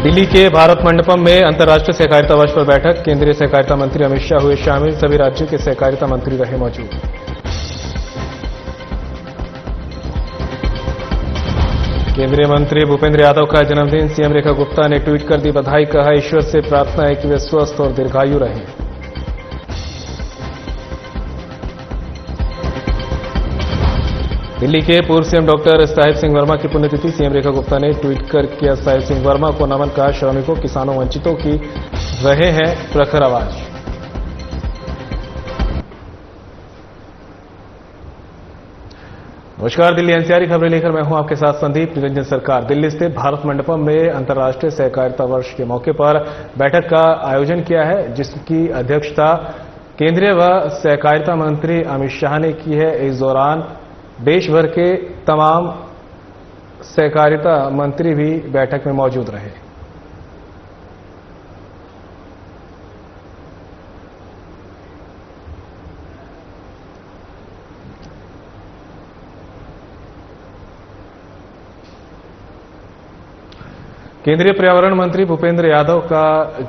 दिल्ली के भारत मंडपम में अंतर्राष्ट्रीय सहकारिता वर्ष पर बैठक। केंद्रीय सहकारिता मंत्री अमित शाह हुए शामिल। सभी राज्यों के सहकारिता मंत्री रहे मौजूद। केंद्रीय मंत्री भूपेंद्र यादव का जन्मदिन। सीएम रेखा गुप्ता ने ट्वीट कर दी बधाई। कहा, ईश्वर से प्रार्थना है कि वे स्वस्थ और दीर्घायु रहें। दिल्ली के पूर्व सीएम डॉक्टर साहिब सिंह वर्मा की पुण्यतिथि। सीएम रेखा गुप्ता ने ट्वीट कर किया साहिब सिंह वर्मा को नमन। कहा, श्रमिकों, किसानों, वंचितों की रहे हैं प्रखर आवाज। नमस्कार, दिल्ली एनसीआर खबरें लेकर मैं हूं आपके साथ संदीप निरंजन सरकार। दिल्ली स्थित भारत मंडपम में अंतर्राष्ट्रीय सहकारिता वर्ष के मौके पर बैठक का आयोजन किया है, जिसकी अध्यक्षता केंद्रीय व सहकारिता मंत्री अमित शाह ने की है। इस दौरान देश भर के तमाम सहकारिता मंत्री भी बैठक में मौजूद रहे। केंद्रीय पर्यावरण मंत्री भूपेंद्र यादव का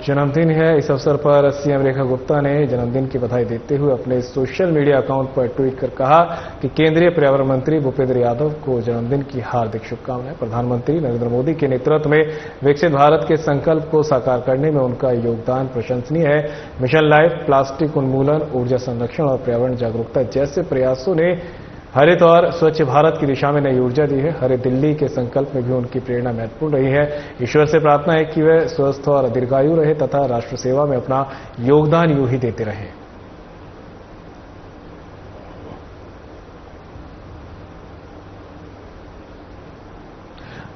जन्मदिन है। इस अवसर पर सीएम रेखा गुप्ता ने जन्मदिन की बधाई देते हुए अपने सोशल मीडिया अकाउंट पर ट्वीट कर कहा कि केंद्रीय पर्यावरण मंत्री भूपेंद्र यादव को जन्मदिन की हार्दिक शुभकामनाएं। प्रधानमंत्री नरेंद्र मोदी के नेतृत्व में विकसित भारत के संकल्प को साकार करने में उनका योगदान प्रशंसनीय है। मिशन लाइफ, प्लास्टिक उन्मूलन, ऊर्जा संरक्षण और पर्यावरण जागरूकता जैसे प्रयासों ने हरित और स्वच्छ भारत की दिशा में नई ऊर्जा दी है। हरित दिल्ली के संकल्प में भी उनकी प्रेरणा महत्वपूर्ण रही है। ईश्वर से प्रार्थना है कि वे स्वस्थ और दीर्घायु रहे तथा राष्ट्र सेवा में अपना योगदान यूं ही देते रहें।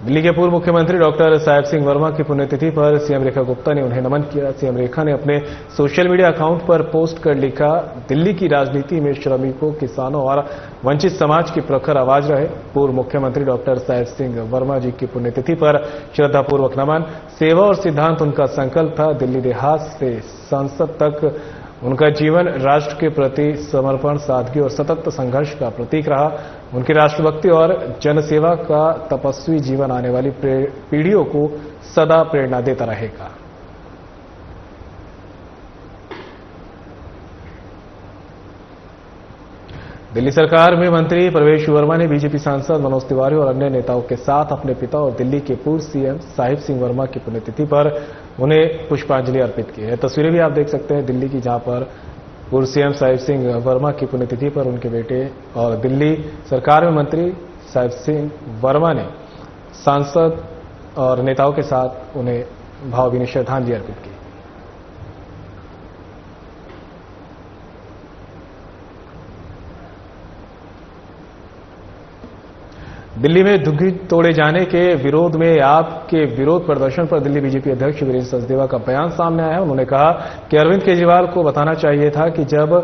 दिल्ली के पूर्व मुख्यमंत्री डॉक्टर साहिब सिंह वर्मा की पुण्यतिथि पर सीएम रेखा गुप्ता ने उन्हें नमन किया। सीएम रेखा ने अपने सोशल मीडिया अकाउंट पर पोस्ट कर लिखा, दिल्ली की राजनीति में श्रमिकों, किसानों और वंचित समाज की प्रखर आवाज रहे। पूर्व मुख्यमंत्री डॉक्टर साहिब सिंह वर्मा जी की पुण्यतिथि पर श्रद्धापूर्वक नमन। सेवा और सिद्धांत उनका संकल्प था। दिल्ली देहात से संसद तक उनका जीवन राष्ट्र के प्रति समर्पण, सादगी और सतत संघर्ष का प्रतीक रहा। उनकी राष्ट्रभक्ति और जनसेवा का तपस्वी जीवन आने वाली पीढ़ियों को सदा प्रेरणा देता रहेगा। दिल्ली सरकार में मंत्री प्रवेश वर्मा ने बीजेपी सांसद मनोज तिवारी और अन्य नेताओं के साथ अपने पिता और दिल्ली के पूर्व सीएम साहिब सिंह वर्मा की पुण्यतिथि पर उन्हें पुष्पांजलि अर्पित की है। तस्वीरें भी आप देख सकते हैं दिल्ली की, जहां पर पूर्व सीएम साहिब सिंह वर्मा की पुण्यतिथि पर उनके बेटे और दिल्ली सरकार में मंत्री साहिब सिंह वर्मा ने सांसद और नेताओं के साथ उन्हें भावभीनी श्रद्धांजलि अर्पित की। दिल्ली में झुग्गी तोड़े जाने के विरोध में आपके विरोध प्रदर्शन पर दिल्ली बीजेपी अध्यक्ष वीरेंद्र सचदेवा का बयान सामने आया है। उन्होंने कहा कि अरविंद केजरीवाल को बताना चाहिए था कि जब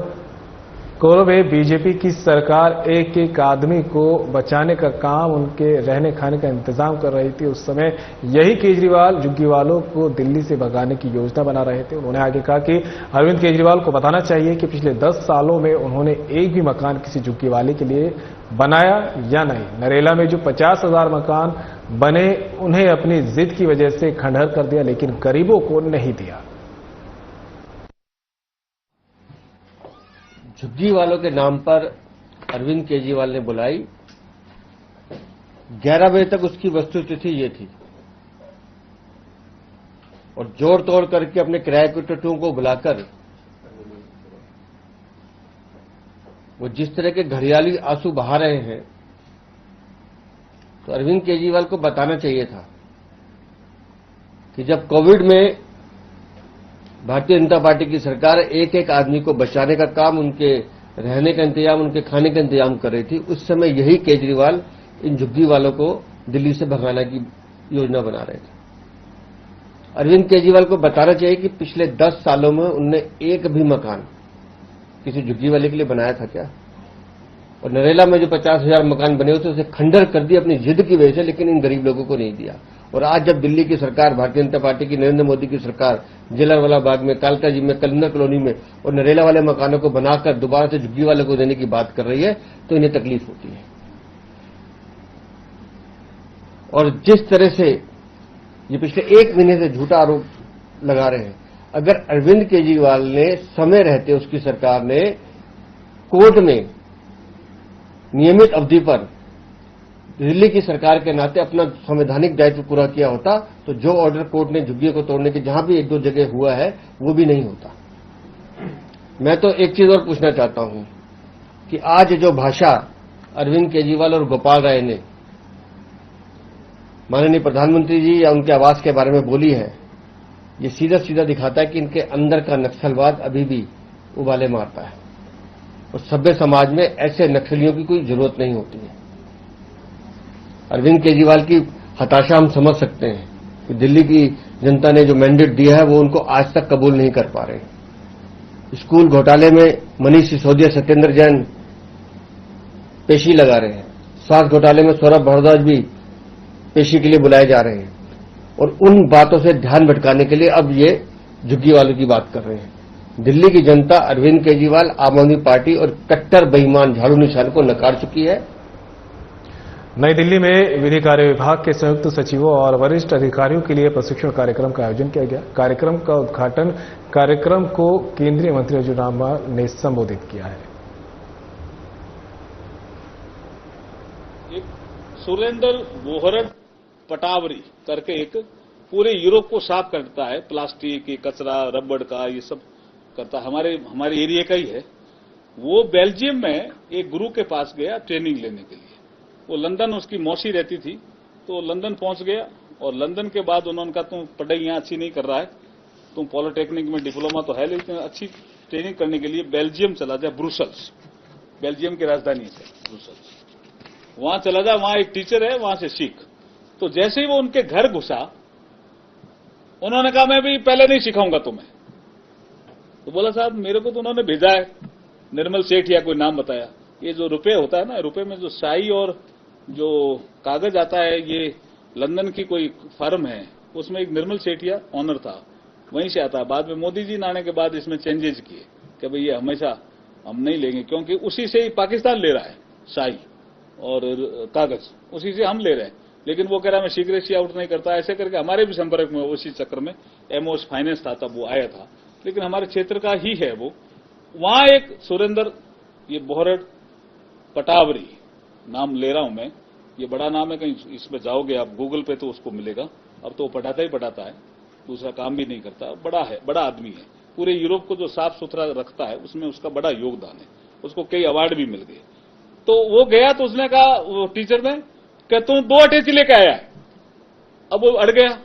कोरोना में बीजेपी की सरकार एक एक आदमी को बचाने का काम, उनके रहने खाने का इंतजाम कर रही थी, उस समय यही केजरीवाल झुग्गी वालों को दिल्ली से भगाने की योजना बना रहे थे। उन्होंने आगे कहा कि अरविंद केजरीवाल को बताना चाहिए कि पिछले 10 सालों में उन्होंने एक भी मकान किसी झुग्गी वाले के लिए बनाया या नहीं। नरेला में जो 50,000 मकान बने, उन्हें अपनी जिद की वजह से खंडहर कर दिया, लेकिन गरीबों को नहीं दिया। झुग्गी वालों के नाम पर अरविंद केजरीवाल ने बुलाई। 11 बजे तक उसकी वस्तुस्थिति ये थी और जोड़ तोड़ करके अपने किराए के टट्टुओं को बुलाकर वो जिस तरह के घड़ियाली आंसू बहा रहे हैं, तो अरविंद केजरीवाल को बताना चाहिए था कि जब कोविड में भारतीय जनता पार्टी की सरकार एक एक आदमी को बचाने का काम, उनके रहने का इंतजाम, उनके खाने का इंतजाम कर रही थी, उस समय यही केजरीवाल इन झुग्गी वालों को दिल्ली से भगाने की योजना बना रहे थे। अरविंद केजरीवाल को बताना चाहिए कि पिछले 10 सालों में उनने एक भी मकान किसी झुग्गी वाले के लिए बनाया था क्या? और नरेला में जो 50,000 मकान बने हुए थे उसे खंडर कर दिया अपनी जिद की वजह से, लेकिन इन गरीब लोगों को नहीं दिया। और आज जब दिल्ली की सरकार, भारतीय जनता पार्टी की, नरेंद्र मोदी की सरकार जलियांवाला बाग में, कालका जी में, कलिंगा कॉलोनी में और नरेला वाले मकानों को बनाकर दोबारा से झुग्गी वाले को देने की बात कर रही है, तो इन्हें तकलीफ होती है। और जिस तरह से ये पिछले 1 महीने से झूठा आरोप लगा रहे हैं। अगर अरविंद केजरीवाल ने समय रहते उसकी सरकार ने कोर्ट में नियमित अवधि पर दिल्ली की सरकार के नाते अपना संवैधानिक दायित्व पूरा किया होता तो जो ऑर्डर कोर्ट ने झुग्गियों को तोड़ने के जहां भी 1-2 जगह हुआ है वो भी नहीं होता। मैं तो एक चीज और पूछना चाहता हूं कि आज जो भाषा अरविंद केजरीवाल और गोपाल राय ने माननीय प्रधानमंत्री जी या उनके आवास के बारे में बोली है, ये सीधा सीधा दिखाता है कि इनके अंदर का नक्सलवाद अभी भी उबाले मारता है और सभ्य समाज में ऐसे नक्सलियों की कोई जरूरत नहीं होती है। अरविंद केजरीवाल की हताशा हम समझ सकते हैं कि दिल्ली की जनता ने जो मैंडेट दिया है वो उनको आज तक कबूल नहीं कर पा रहे। स्कूल घोटाले में मनीष सिसोदिया, सत्येंद्र जैन पेशी लगा रहे हैं। स्वास्थ्य घोटाले में सौरभ भारद्वाज भी पेशी के लिए बुलाए जा रहे हैं और उन बातों से ध्यान भटकाने के लिए अब ये झुग्गी वालों की बात कर रहे हैं। दिल्ली की जनता अरविंद केजरीवाल, आम आदमी पार्टी और कट्टर बेईमान झाड़ू निशान को नकार चुकी है। नई दिल्ली में विधि कार्य विभाग के संयुक्त सचिवों और वरिष्ठ अधिकारियों के लिए प्रशिक्षण कार्यक्रम का आयोजन किया गया। कार्यक्रम का उद्घाटन कार्यक्रम को केंद्रीय मंत्री अर्जुन राम ने संबोधित किया है। एक सुरेंद्र बोहरट पटावरी करके एक पूरे यूरोप को साफ करता है, प्लास्टिक, कचरा, रबड़ का, ये सब करता है। हमारे एरिया का ही है। वो बेल्जियम में एक गुरु के पास गया ट्रेनिंग लेने के लिए। वो लंदन, उसकी मौसी रहती थी, तो लंदन पहुंच गया और लंदन के बाद उन्होंने कहा तुम पढ़ाई यहां अच्छी नहीं कर रहा है, तुम पॉलिटेक्निक में डिप्लोमा तो है लेकिन अच्छी ट्रेनिंग करने के लिए बेल्जियम चला जा, ब्रुसेल्स, बेल्जियम की राजधानी है ब्रुसेल्स, वहां चला जा, वहां एक टीचर है, वहां से सीख। तो जैसे ही वो उनके घर घुसा, उन्होंने कहा मैं भी पहले नहीं सिखाऊंगा तुम्हें। तो बोला साहब मेरे को तो उन्होंने भेजा है, निर्मल सेठ या कोई नाम बताया। ये जो रुपए होता है ना, रुपए में जो स्याही और जो कागज आता है, ये लंदन की कोई फर्म है, उसमें एक निर्मल सेठिया ऑनर था, वहीं से आता है। बाद में मोदी जी आने के बाद इसमें चेंजेस किए कि भाई ये हमेशा हम नहीं लेंगे, क्योंकि उसी से ही पाकिस्तान ले रहा है स्याही और कागज, उसी से हम ले रहे हैं। लेकिन वो कह रहा मैं सीक्रेसी आउट नहीं करता, ऐसे करके हमारे भी संपर्क में उसी चक्र में एमओएस फाइनेंस था, तब वो आया था, लेकिन हमारे क्षेत्र का ही है वो। वहां एक सुरेंद्र ये बोहरट पटावरी नाम ले रहा हूं मैं, ये बड़ा नाम है, कहीं इसमें जाओगे आप गूगल पे तो उसको मिलेगा। अब तो वो पढ़ाता ही पढ़ाता है, दूसरा काम भी नहीं करता, बड़ा है, बड़ा आदमी है। पूरे यूरोप को जो साफ सुथरा रखता है उसमें उसका बड़ा योगदान है, उसको कई अवार्ड भी मिल गए। तो वो गया तो उसने कहा, वो टीचर ने, कि तुम 2 अटैची लेके आया है। अब वो अड़ गया,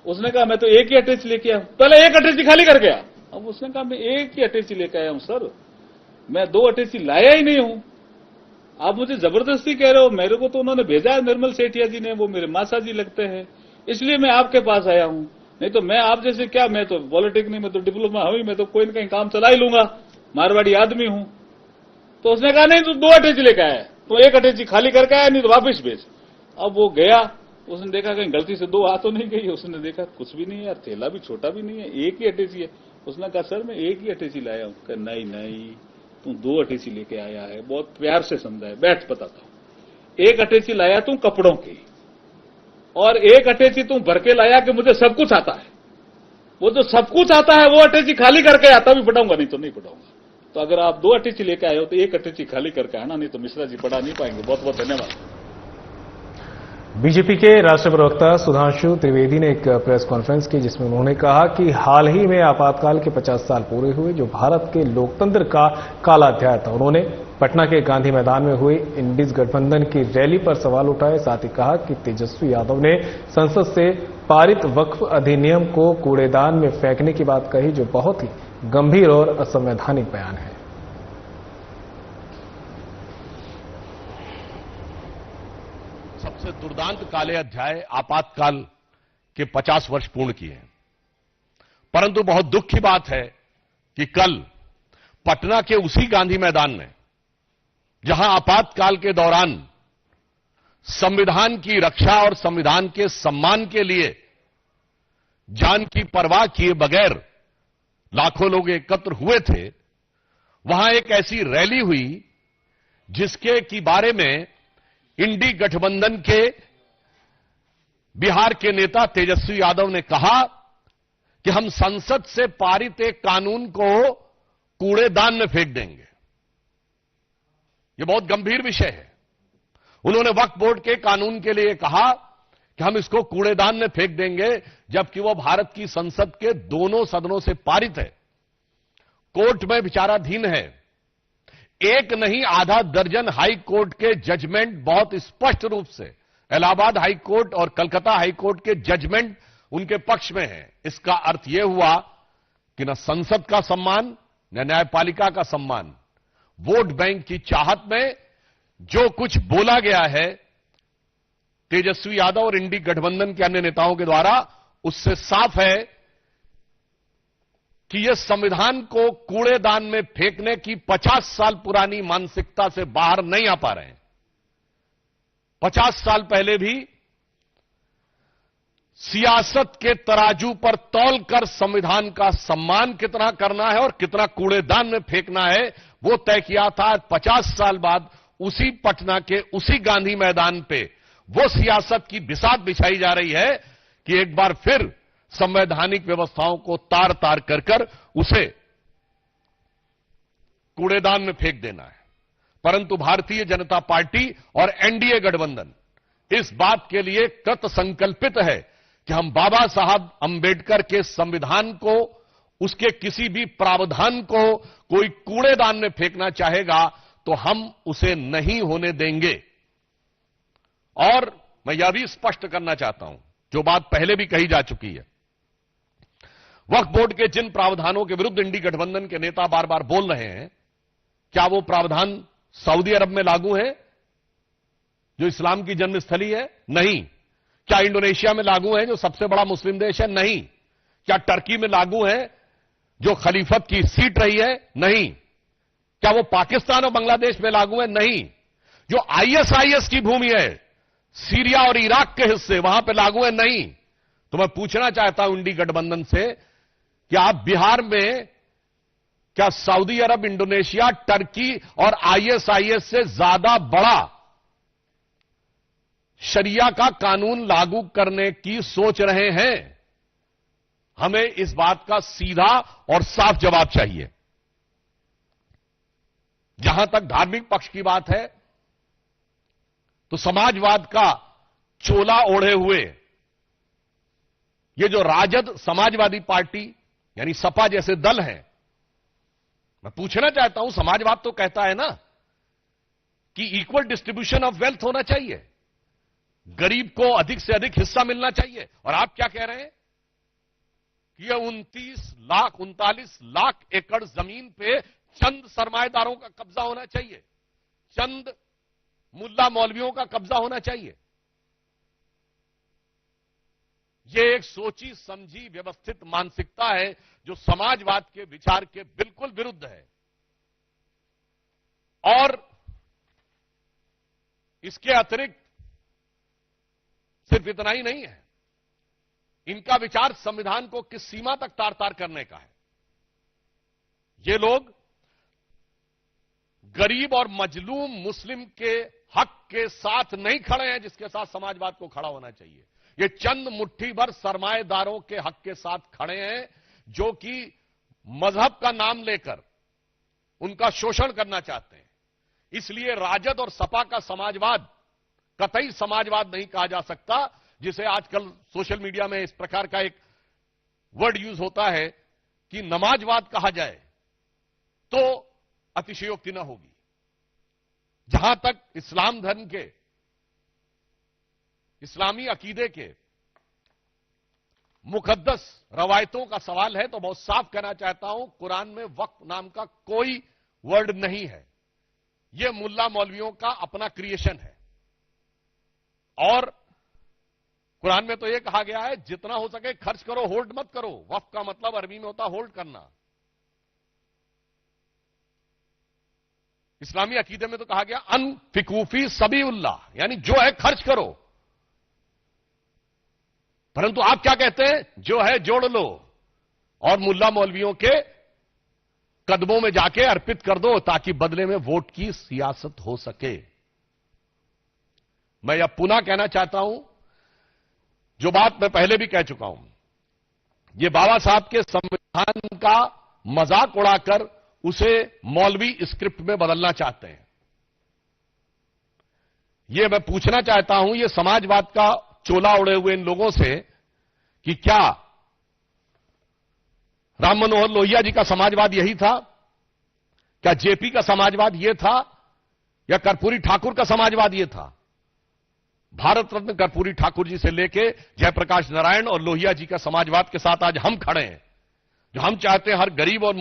उसने कहा मैं तो एक ही अटैची लेके आया हूं, पहले एक अटैची खाली कर गया। अब उसने कहा मैं एक ही अटैची लेके आया हूं सर, मैं 2 अटैची लाया ही नहीं हूं, आप मुझे जबरदस्ती कह रहे हो। मेरे को तो उन्होंने भेजा है निर्मल सेठिया जी ने, वो मेरे मासा जी लगते हैं, इसलिए मैं आपके पास आया हूं, नहीं तो मैं आप जैसे क्या, मैं तो पॉलिटेक्निक में तो डिप्लोमा हुई, मैं तो कोई न कहीं काम चला ही लूंगा, मारवाड़ी आदमी हूं। तो उसने कहा नहीं, तू 2 अटैची लेके आया, तो 1 अटैची खाली करके आया, नहीं तो वापिस भेज। अब वो गया, उसने देखा कहीं गलती से 2 आ तो नहीं गई, उसने देखा कुछ भी नहीं है यार, थैला भी छोटा भी नहीं है, एक ही अटैची है। उसने कहा सर मैं एक ही अटैची लाया हूं। कहा नहीं नहीं, तू 2 अटैची लेके आया है, बहुत प्यार से समझाया, बैठ बताता हूं। 1 अटैची लाया तू कपड़ों की, और 1 अटैची तू भर के लाया कि मुझे सब कुछ आता है। वो जो सब कुछ आता है वो अटैची खाली करके आता भी पढ़ाऊंगा, नहीं तो नहीं पढ़ाऊंगा। तो अगर आप 2 अटैची लेके आए हो तो 1 अटैची खाली करके आना, नहीं तो मिश्रा जी पढ़ा नहीं पाएंगे। बहुत बहुत धन्यवाद। बीजेपी के राष्ट्रीय प्रवक्ता सुधांशु त्रिवेदी ने एक प्रेस कॉन्फ्रेंस की, जिसमें उन्होंने कहा कि हाल ही में आपातकाल के 50 साल पूरे हुए, जो भारत के लोकतंत्र का काला अध्याय था। उन्होंने पटना के गांधी मैदान में हुई इंडीज गठबंधन की रैली पर सवाल उठाए। साथ ही कहा कि तेजस्वी यादव ने संसद से पारित वक्फ अधिनियम को कूड़ेदान में फेंकने की बात कही, जो बहुत ही गंभीर और असंवैधानिक बयान है। सबसे दुर्दांत काले अध्याय आपातकाल के 50 वर्ष पूर्ण किए हैं। परंतु बहुत दुख की बात है कि कल पटना के उसी गांधी मैदान में, जहां आपातकाल के दौरान संविधान की रक्षा और संविधान के सम्मान के लिए जान की परवाह किए बगैर लाखों लोग एकत्र हुए थे, वहां एक ऐसी रैली हुई जिसके की बारे में इंडी गठबंधन के बिहार के नेता तेजस्वी यादव ने कहा कि हम संसद से पारित एक कानून को कूड़ेदान में फेंक देंगे। यह बहुत गंभीर विषय है। उन्होंने वक्फ बोर्ड के कानून के लिए कहा कि हम इसको कूड़ेदान में फेंक देंगे, जबकि वो भारत की संसद के दोनों सदनों से पारित है, कोर्ट में विचाराधीन है। एक नहीं आधा दर्जन हाई कोर्ट के जजमेंट बहुत स्पष्ट रूप से, इलाहाबाद हाई कोर्ट और कलकत्ता हाई कोर्ट के जजमेंट उनके पक्ष में है। इसका अर्थ यह हुआ कि न संसद का सम्मान न न्यायपालिका का सम्मान, वोट बैंक की चाहत में जो कुछ बोला गया है तेजस्वी यादव और इंडी गठबंधन के अन्य नेताओं के द्वारा, उससे साफ है कि यह संविधान को कूड़ेदान में फेंकने की 50 साल पुरानी मानसिकता से बाहर नहीं आ पा रहे हैं। 50 साल पहले भी सियासत के तराजू पर तौलकर संविधान का सम्मान कितना करना है और कितना कूड़ेदान में फेंकना है वो तय किया था। 50 साल बाद उसी पटना के उसी गांधी मैदान पे वो सियासत की बिसात बिछाई जा रही है कि एक बार फिर संवैधानिक व्यवस्थाओं को तार तार कर उसे कूड़ेदान में फेंक देना है। परंतु भारतीय जनता पार्टी और एनडीए गठबंधन इस बात के लिए कृत संकल्पित है कि हम बाबा साहब अंबेडकर के संविधान को, उसके किसी भी प्रावधान को कोई कूड़ेदान में फेंकना चाहेगा तो हम उसे नहीं होने देंगे। और मैं यह भी स्पष्ट करना चाहता हूं, जो बात पहले भी कही जा चुकी है, वक्फ बोर्ड के जिन प्रावधानों के विरुद्ध इंडी गठबंधन के नेता बार बार बोल रहे हैं, क्या वो प्रावधान सऊदी अरब में लागू है जो इस्लाम की जन्मस्थली है? नहीं। क्या इंडोनेशिया में लागू है जो सबसे बड़ा मुस्लिम देश है? नहीं। क्या टर्की में लागू है जो खलीफत की सीट रही है? नहीं। क्या वो पाकिस्तान और बांग्लादेश में लागू है? नहीं। जो आईएसआईएस की भूमि है, सीरिया और इराक के हिस्से, वहां पर लागू है? नहीं। तो मैं पूछना चाहता हूं इंडी गठबंधन से कि आप बिहार में क्या सऊदी अरब, इंडोनेशिया, टर्की और आईएसआईएस से ज्यादा बड़ा शरिया का कानून लागू करने की सोच रहे हैं? हमें इस बात का सीधा और साफ जवाब चाहिए। जहां तक धार्मिक पक्ष की बात है, तो समाजवाद का चोला ओढ़े हुए ये जो राजद समाजवादी पार्टी यानी सपा जैसे दल हैं, मैं पूछना चाहता हूं, समाजवाद तो कहता है ना कि इक्वल डिस्ट्रीब्यूशन ऑफ वेल्थ होना चाहिए, गरीब को अधिक से अधिक हिस्सा मिलना चाहिए। और आप क्या कह रहे हैं कि यह 39 लाख एकड़ जमीन पे चंद सरमाएदारों का कब्जा होना चाहिए, चंद मुल्ला मौलवियों का कब्जा होना चाहिए। यह एक सोची समझी व्यवस्थित मानसिकता है जो समाजवाद के विचार के बिल्कुल विरुद्ध है। और इसके अतिरिक्त सिर्फ इतना ही नहीं है, इनका विचार संविधान को किस सीमा तक तार तार करने का है। ये लोग गरीब और मजलूम मुस्लिम के हक के साथ नहीं खड़े हैं जिसके साथ समाजवाद को खड़ा होना चाहिए। ये चंद मुट्ठी भर सरमाएदारों के हक के साथ खड़े हैं जो कि मजहब का नाम लेकर उनका शोषण करना चाहते हैं। इसलिए राजद और सपा का समाजवाद कतई समाजवाद नहीं कहा जा सकता, जिसे आजकल सोशल मीडिया में इस प्रकार का एक वर्ड यूज होता है कि नमाजवाद कहा जाए तो अतिशयोक्ति न होगी। जहां तक इस्लाम धर्म के, इस्लामी अकीदे के मुकद्दस रवायतों का सवाल है तो बहुत साफ कहना चाहता हूं, कुरान में वक्फ नाम का कोई वर्ड नहीं है। यह मुल्ला मौलवियों का अपना क्रिएशन है। और कुरान में तो यह कहा गया है जितना हो सके खर्च करो, होल्ड मत करो। वक्फ का मतलब अरबी में होता होल्ड करना। इस्लामी अकीदे में तो कहा गया अनफिकूफी सबीउल्लाह, यानी जो है खर्च करो। परंतु आप क्या कहते हैं? जो है जोड़ लो और मुल्ला मौलवियों के कदमों में जाके अर्पित कर दो ताकि बदले में वोट की सियासत हो सके। मैं यह पुनः कहना चाहता हूं, जो बात मैं पहले भी कह चुका हूं, ये बाबा साहब के संविधान का मजाक उड़ाकर उसे मौलवी स्क्रिप्ट में बदलना चाहते हैं। ये मैं पूछना चाहता हूं ये समाजवाद का चोला उड़े हुए इन लोगों से कि क्या राम मनोहर लोहिया जी का समाजवाद यही था? क्या जेपी का समाजवाद यह था? या कर्पूरी ठाकुर का समाजवाद यह था? भारत रत्न कर्पूरी ठाकुर जी से लेके जयप्रकाश नारायण और लोहिया जी का समाजवाद के साथ आज हम खड़े हैं, जो हम चाहते हैं हर गरीब और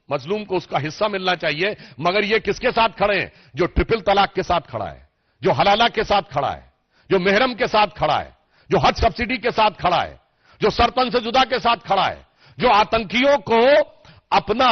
मजलूम को उसका हिस्सा मिलना चाहिए। मगर ये किसके साथ खड़े हैं? जो ट्रिपल तलाक के साथ खड़ा है, जो हलाला के साथ खड़ा है, जो मेहरम के साथ खड़ा है, जो हज सब्सिडी के साथ खड़ा है, जो सरतन से जुदा के साथ खड़ा है, जो आतंकियों को अपना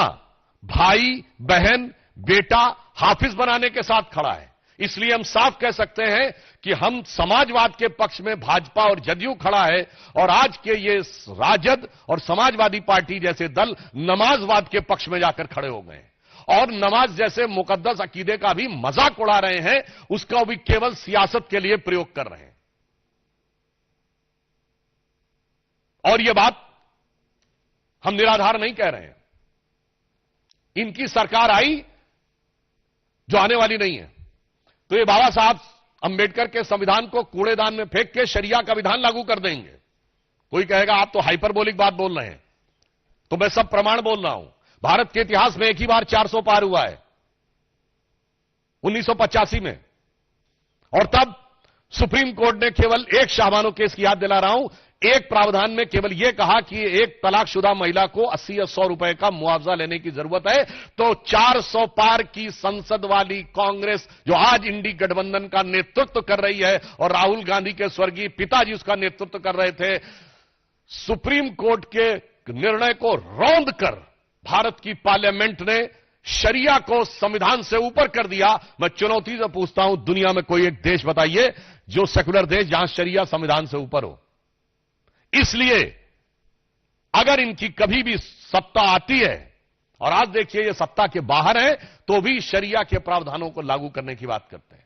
भाई, बहन, बेटा, हाफिज बनाने के साथ खड़ा है। इसलिए हम साफ कह सकते हैं कि हम समाजवाद के पक्ष में भाजपा और जदयू खड़ा है, और आज के ये राजद और समाजवादी पार्टी जैसे दल नमाजवाद के पक्ष में जाकर खड़े हो गए और नमाज जैसे मुकद्दस अकीदे का भी मजाक उड़ा रहे हैं, उसका भी केवल सियासत के लिए प्रयोग कर रहे हैं। और यह बात हम निराधार नहीं कह रहे हैं। इनकी सरकार आई जो आने वाली नहीं है, तो ये बाबा साहब अंबेडकर के संविधान को कूड़ेदान में फेंक के शरिया का विधान लागू कर देंगे। कोई कहेगा आप तो हाइपरबोलिक बात बोल रहे हैं, तो मैं सब प्रमाण बोल रहा हूं। भारत के इतिहास में एक ही बार 400 पार हुआ है, 1985 में, और तब सुप्रीम कोर्ट ने केवल एक शाहबानो केस की याद दिला रहा हूं, एक प्रावधान में केवल यह कहा कि एक तलाकशुदा महिला को 80 या 100 रुपए का मुआवजा लेने की जरूरत है, तो 400 पार की संसद वाली कांग्रेस, जो आज इंडी गठबंधन का नेतृत्व कर रही है और राहुल गांधी के स्वर्गीय पिताजी उसका नेतृत्व कर रहे थे, सुप्रीम कोर्ट के निर्णय को रौंद कर भारत की पार्लियामेंट ने शरिया को संविधान से ऊपर कर दिया। मैं चुनौती से पूछता हूं, दुनिया में कोई एक देश बताइए जो सेकुलर देश जहां शरिया संविधान से ऊपर हो। इसलिए अगर इनकी कभी भी सत्ता आती है, और आज देखिए ये सत्ता के बाहर है, तो भी शरिया के प्रावधानों को लागू करने की बात करते हैं।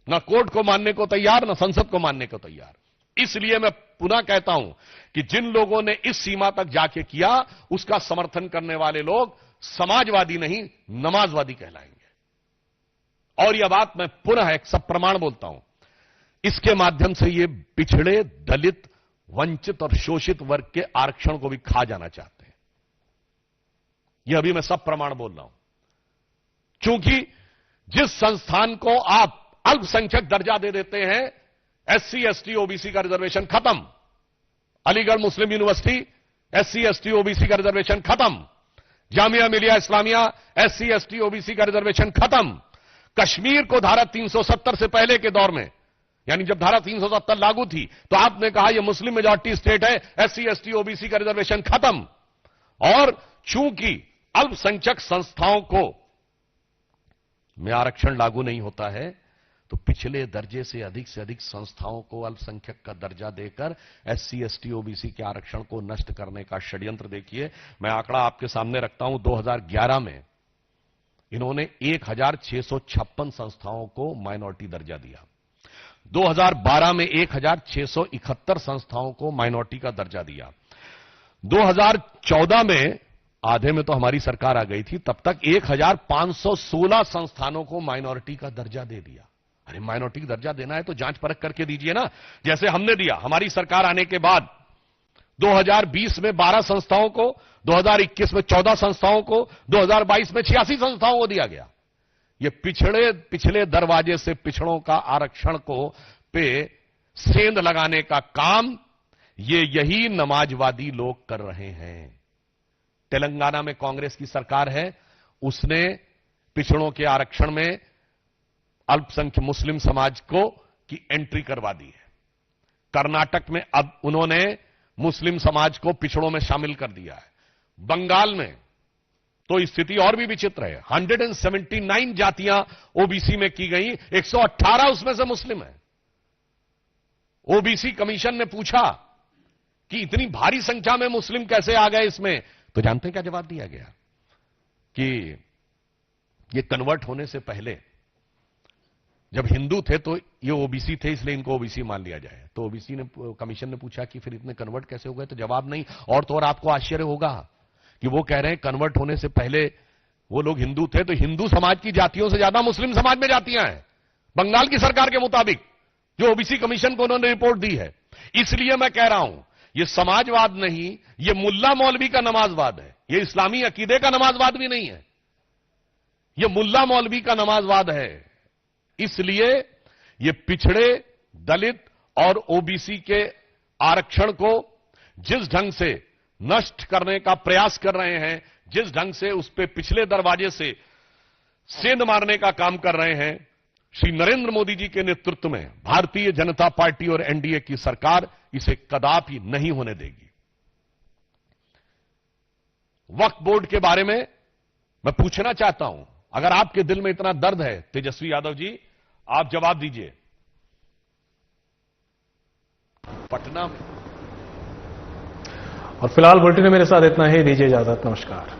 न कोर्ट को मानने को तैयार, न संसद को मानने को तैयार। इसलिए मैं पुनः कहता हूं कि जिन लोगों ने इस सीमा तक जाके किया, उसका समर्थन करने वाले लोग समाजवादी नहीं, नमाजवादी कहलाएंगे। और यह बात मैं पुनः एक सब प्रमाण बोलता हूं, इसके माध्यम से ये पिछड़े, दलित, वंचित और शोषित वर्ग के आरक्षण को भी खा जाना चाहते हैं। यह अभी मैं सब प्रमाण बोल रहा हूं, क्योंकि जिस संस्थान को आप अल्पसंख्यक दर्जा दे देते हैं, एससी, एसटी, ओबीसी का रिजर्वेशन खत्म। अलीगढ़ मुस्लिम यूनिवर्सिटी, एससी, एसटी, ओबीसी का रिजर्वेशन खत्म। Jamia Millia Islamia, SC, ST, OBC का रिजर्वेशन खत्म। कश्मीर को धारा 370 से पहले के दौर में, यानी जब धारा 370 लागू थी, तो आपने कहा यह मुस्लिम मेजॉरिटी स्टेट है, एससी, एसटी, ओबीसी का रिजर्वेशन खत्म। और चूंकि अल्पसंख्यक संस्थाओं को में आरक्षण लागू नहीं होता है, तो पिछले दर्जे से अधिक संस्थाओं को अल्पसंख्यक का दर्जा देकर एससी, एसटी, ओबीसी के आरक्षण को नष्ट करने का षड्यंत्र देखिए। मैं आंकड़ा आपके सामने रखता हूं, 2011 में इन्होंने 1656 संस्थाओं को माइनॉरिटी दर्जा दिया। 2012 में 1671 संस्थाओं को माइनॉरिटी का दर्जा दिया। 2014 में, आधे में तो हमारी सरकार आ गई थी, तब तक 1516 संस्थानों को माइनॉरिटी का दर्जा दे दिया। अरे माइनॉरिटी का दर्जा देना है तो जांच परख करके दीजिए ना, जैसे हमने दिया। हमारी सरकार आने के बाद 2020 में 12 संस्थाओं को, 2021 में 14 संस्थाओं को, 2022 में 86 संस्थाओं को दिया गया। ये पिछले दरवाजे से पिछड़ों का आरक्षण को पे सेंध लगाने का काम यही नमाजवादी लोग कर रहे हैं। तेलंगाना में कांग्रेस की सरकार है, उसने पिछड़ों के आरक्षण में अल्पसंख्यक मुस्लिम समाज को की एंट्री करवा दी है। कर्नाटक में अब उन्होंने मुस्लिम समाज को पिछड़ों में शामिल कर दिया है। बंगाल में तो स्थिति और भी विचित्र है, 179 जातियां ओबीसी में की गई, 118 उसमें से मुस्लिम है। ओबीसी कमीशन ने पूछा कि इतनी भारी संख्या में मुस्लिम कैसे आ गए इसमें, तो जानते हैं क्या जवाब दिया गया? कि ये कन्वर्ट होने से पहले जब हिंदू थे तो ये ओबीसी थे, इसलिए इनको ओबीसी मान लिया जाए। तो ओबीसी ने, कमीशन ने पूछा कि फिर इतने कन्वर्ट कैसे हो गए, तो जवाब नहीं। और तो और आपको आश्चर्य होगा कि वो कह रहे हैं कन्वर्ट होने से पहले वो लोग हिंदू थे, तो हिंदू समाज की जातियों से ज्यादा मुस्लिम समाज में जातियां हैं, बंगाल की सरकार के मुताबिक, जो ओबीसी कमीशन को उन्होंने रिपोर्ट दी है। इसलिए मैं कह रहा हूं, ये समाजवाद नहीं, ये मुल्ला मौलवी का नमाजवाद है, ये इस्लामी अकीदे का नमाजवाद भी नहीं है, ये मुल्ला मौलवी का नमाजवाद है। इसलिए ये पिछड़े, दलित और ओबीसी के आरक्षण को जिस ढंग से नष्ट करने का प्रयास कर रहे हैं, जिस ढंग से उस पे पिछले दरवाजे से सेंध मारने का काम कर रहे हैं, श्री नरेंद्र मोदी जी के नेतृत्व में भारतीय जनता पार्टी और एनडीए की सरकार इसे कदापि नहीं होने देगी। वक्फ बोर्ड के बारे में मैं पूछना चाहता हूं, अगर आपके दिल में इतना दर्द है तेजस्वी यादव जी, आप जवाब दीजिए। पटना में और फिलहाल बुलेटिन में मेरे साथ इतना ही, दीजिए इजाजत, नमस्कार।